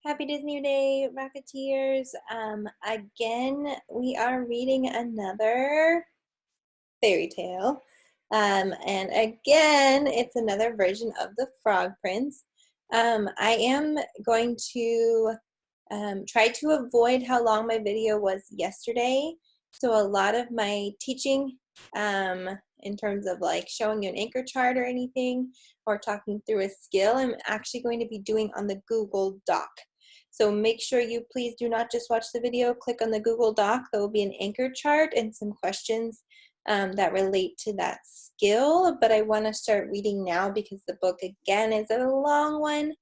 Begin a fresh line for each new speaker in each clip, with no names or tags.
Happy Disney Day, Rocketeers. Again, we are reading another fairy tale. And again, it's another version of the Frog Prince. I am going to try to avoid how long my video was yesterday. So a lot of my teaching in terms of like showing you an anchor chart or anything or talking through a skill, I'm actually going to be doing on the Google Doc. So make sure you please do not just watch the video, click on the Google Doc. There will be an anchor chart and some questions that relate to that skill, but I want to start reading now because the book again is a long one,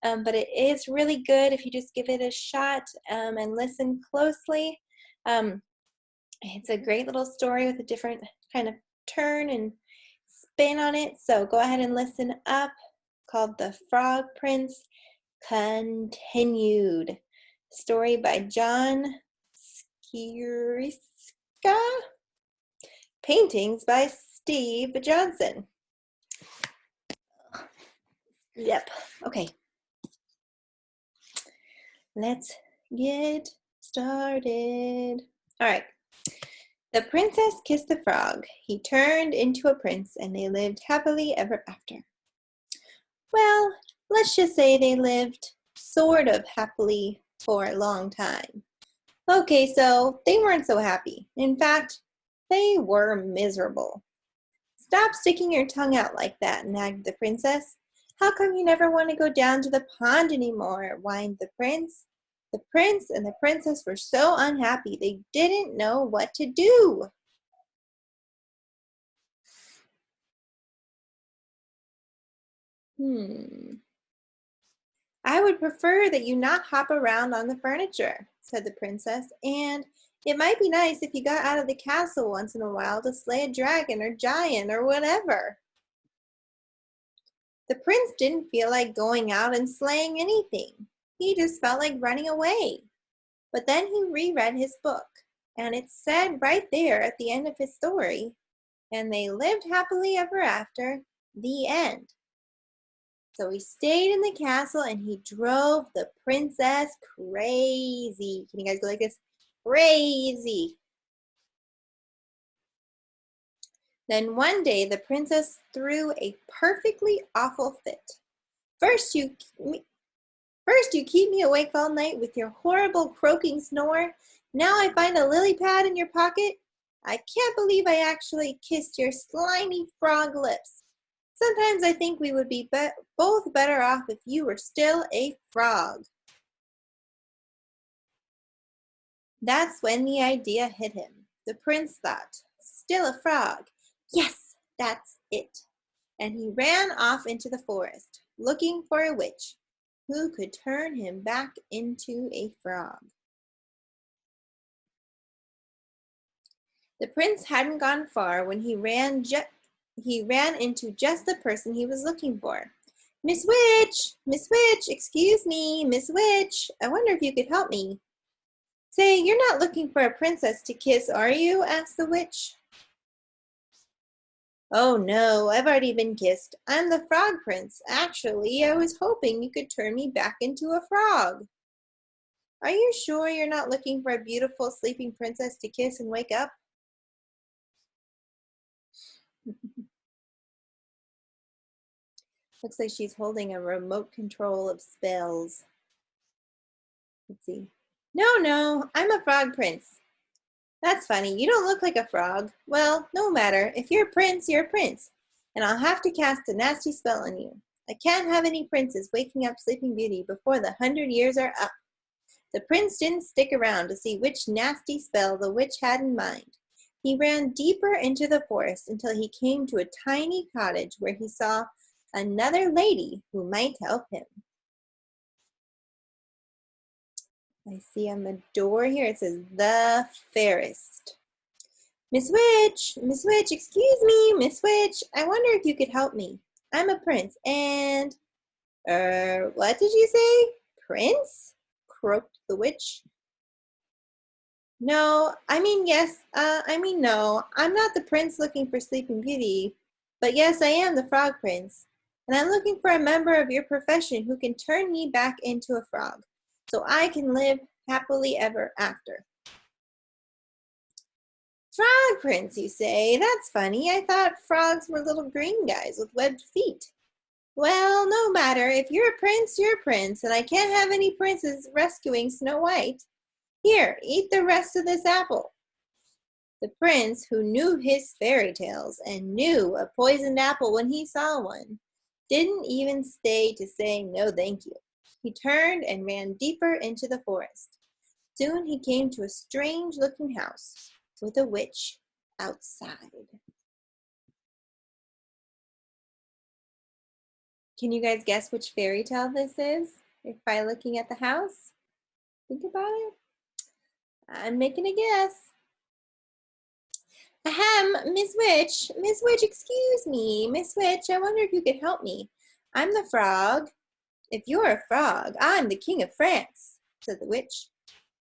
but it is really good if you just give it a shot and listen closely. It's a great little story with a different kind of turn and spin on it, so go ahead and listen up, called The Frog Prince Continued. Story by John Skiriska. Paintings by Steve Johnson. Yep. Okay. Let's get started. All right. The princess kissed the frog. He turned into a prince, and they lived happily ever after. Well, let's just say they lived sort of happily for a long time. Okay, so they weren't so happy. In fact, they were miserable. Stop sticking your tongue out like that, nagged the princess. How come you never want to go down to the pond anymore? Whined the prince. The prince and the princess were so unhappy they didn't know what to do. I would prefer that you not hop around on the furniture, said the princess, and it might be nice if you got out of the castle once in a while to slay a dragon or giant or whatever. The prince didn't feel like going out and slaying anything. He just felt like running away. But then he reread his book, and it said right there at the end of his story, and they lived happily ever after, the end. So he stayed in the castle and he drove the princess crazy. Can you guys go like this? Crazy. Then one day the princess threw a perfectly awful fit. First you keep me awake all night with your horrible croaking snore. Now I find a lily pad in your pocket. I can't believe I actually kissed your slimy frog lips. Sometimes I think we would be both better off if you were still a frog. That's when the idea hit him. The prince thought, still a frog. Yes, that's it. And he ran off into the forest, looking for a witch who could turn him back into a frog. The prince hadn't gone far when he ran into just the person he was looking for. Miss Witch, excuse me, Miss Witch, I wonder if you could help me. Say, you're not looking for a princess to kiss, are you? Asked the witch. Oh no, I've already been kissed. I'm the Frog Prince. Actually, I was hoping you could turn me back into a frog. Are you sure you're not looking for a beautiful sleeping princess to kiss and wake up? Looks like she's holding a remote control of spells. Let's see. No, I'm a frog prince. That's funny. You don't look like a frog. Well, no matter. If you're a prince, you're a prince. And I'll have to cast a nasty spell on you. I can't have any princes waking up Sleeping Beauty before the 100 years are up. The prince didn't stick around to see which nasty spell the witch had in mind. He ran deeper into the forest until he came to a tiny cottage where he saw another lady who might help him. I see on the door here, it says, the fairest. Miss Witch, excuse me, Miss Witch, I wonder if you could help me. I'm a prince, and, what did you say? Prince? Croaked the witch. No, I mean, yes, no, I'm not the prince looking for Sleeping Beauty, but yes, I am the Frog Prince, and I'm looking for a member of your profession who can turn me back into a frog. so I can live happily ever after. Frog Prince, you say? That's funny. I thought frogs were little green guys with webbed feet. Well, no matter. If you're a prince, you're a prince, and I can't have any princes rescuing Snow White. Here, eat the rest of this apple. The prince, who knew his fairy tales and knew a poisoned apple when he saw one, didn't even stay to say no thank you. He turned and ran deeper into the forest. Soon he came to a strange-looking house with a witch outside. Can you guys guess which fairy tale this is? If by looking at the house? Think about it. I'm making a guess. Ahem, Miss Witch, excuse me. Miss Witch, I wonder if you could help me. I'm the frog. If you're a frog, I'm the king of France, said the witch.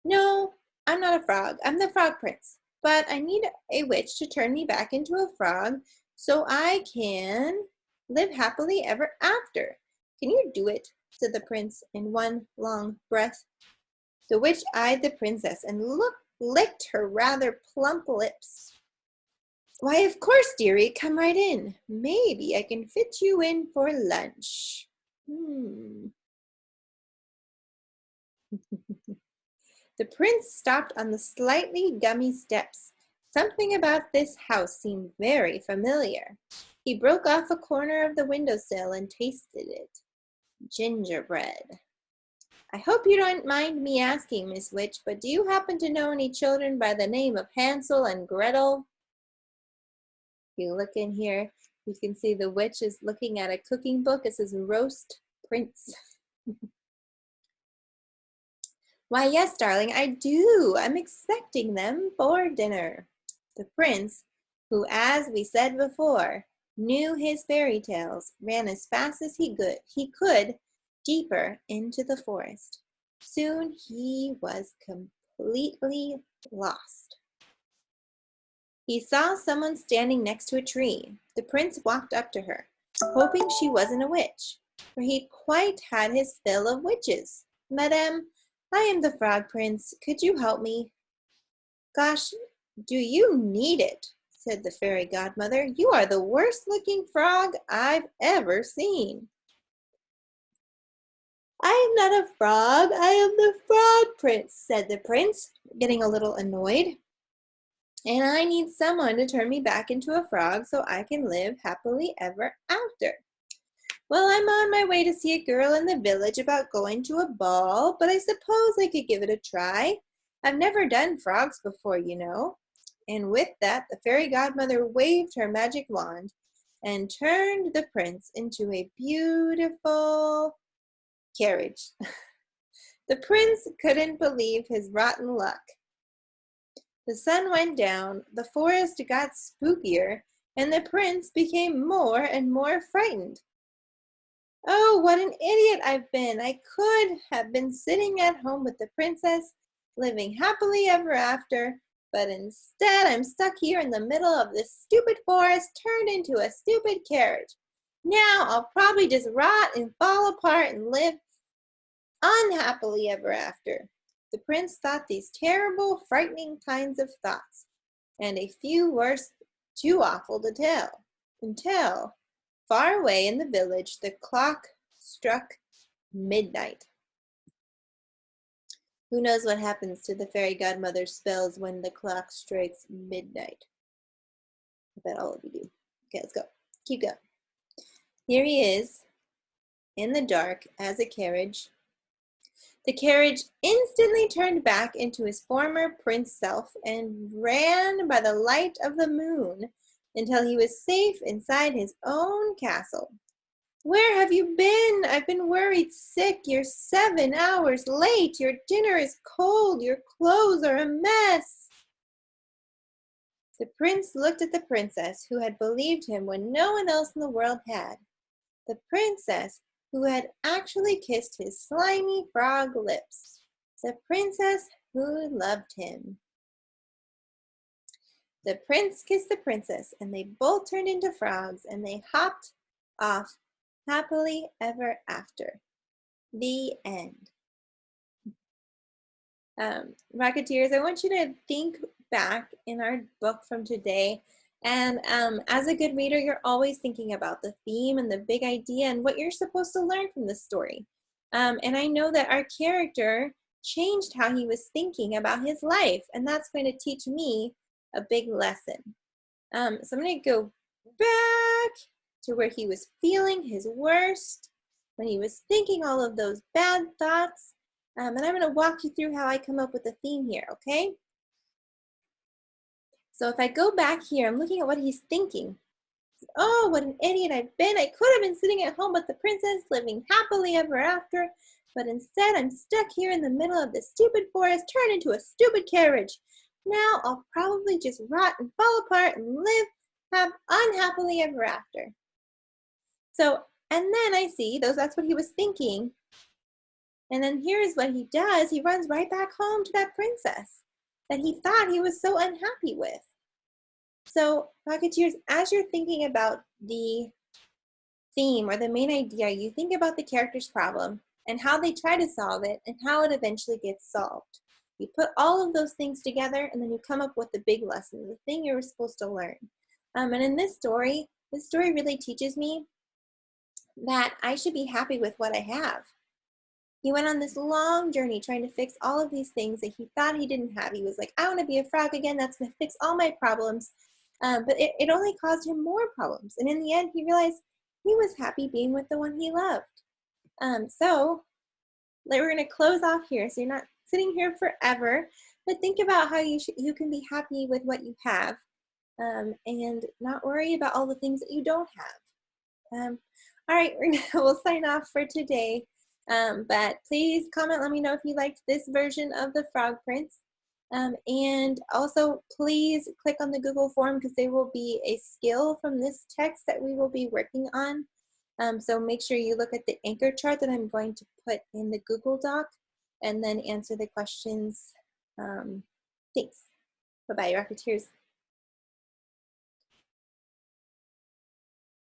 No, I'm not a frog. I'm the frog prince. But I need a witch to turn me back into a frog so I can live happily ever after. Can you do it? Said the prince in one long breath. The witch eyed the princess and licked her rather plump lips. Why, of course, dearie, come right in. Maybe I can fit you in for lunch. The prince stopped on the slightly gummy steps. Something about this house seemed very familiar. He broke off a corner of the windowsill and tasted it. Gingerbread. I hope you don't mind me asking, Miss Witch, but do you happen to know any children by the name of Hansel and Gretel? If you look in here, you can see the witch is looking at a cooking book. It says Roast Prince. Why, yes, darling, I do. I'm expecting them for dinner. The prince, who, as we said before, knew his fairy tales, ran as fast as he could deeper into the forest. Soon he was completely lost. He saw someone standing next to a tree. The prince walked up to her, hoping she wasn't a witch, for he'd quite had his fill of witches. Madame, I am the Frog Prince. Could you help me? Gosh, do you need it? Said the fairy godmother. You are the worst looking frog I've ever seen. I am not a frog. I am the Frog Prince, said the prince, getting a little annoyed. And I need someone to turn me back into a frog so I can live happily ever after. Well, I'm on my way to see a girl in the village about going to a ball, but I suppose I could give it a try. I've never done frogs before, you know. And with that, the fairy godmother waved her magic wand and turned the prince into a beautiful carriage. The prince couldn't believe his rotten luck. The sun went down, the forest got spookier, and the prince became more and more frightened. Oh, what an idiot I've been. I could have been sitting at home with the princess, living happily ever after, but instead I'm stuck here in the middle of this stupid forest turned into a stupid carriage. Now I'll probably just rot and fall apart and live unhappily ever after. The prince thought these terrible, frightening kinds of thoughts, and a few worse too awful to tell, until far away in the village, the clock struck midnight. Who knows what happens to the fairy godmother's spells when the clock strikes midnight? I bet all of you do. Okay, let's go. Keep going. Here he is in the dark as a carriage. The carriage instantly turned back into his former prince self and ran by the light of the moon until he was safe inside his own castle. Where have you been? I've been worried sick. You're 7 hours late. Your dinner is cold. Your clothes are a mess. The prince looked at the princess, who had believed him when no one else in the world had. The princess who had actually kissed his slimy frog lips. The princess who loved him. The prince kissed the princess, and they both turned into frogs, and they hopped off happily ever after. The end. Rocketeers, I want you to think back in our book from today. And as a good reader, you're always thinking about the theme and the big idea and what you're supposed to learn from the story. And I know that our character changed how he was thinking about his life, and that's going to teach me a big lesson. So I'm going to go back to where he was feeling his worst, when he was thinking all of those bad thoughts. And I'm going to walk you through how I come up with a theme here, okay? So if I go back here, I'm looking at what he's thinking. Oh, what an idiot I've been. I could have been sitting at home with the princess, living happily ever after, but instead I'm stuck here in the middle of this stupid forest, turned into a stupid carriage. Now I'll probably just rot and fall apart and live unhappily ever after. So, and then I see that's what he was thinking. And then here's what he does. He runs right back home to that princess that he thought he was so unhappy with. So, Rocketeers, as you're thinking about the theme or the main idea, you think about the character's problem and how they try to solve it and how it eventually gets solved. You put all of those things together and then you come up with the big lesson, the thing you were supposed to learn. And in this story really teaches me that I should be happy with what I have. He went on this long journey trying to fix all of these things that he thought he didn't have. He was like, I want to be a frog again. That's going to fix all my problems. But it only caused him more problems. And in the end, he realized he was happy being with the one he loved. So we're going to close off here. So you're not sitting here forever, but think about how you can be happy with what you have and not worry about all the things that you don't have. All right, we'll sign off for today. But please comment, let me know if you liked this version of the Frog Prince. And also please click on the Google form because there will be a skill from this text that we will be working on. So make sure you look at the anchor chart that I'm going to put in the Google Doc and then answer the questions. Thanks. Bye-bye, Rocketeers.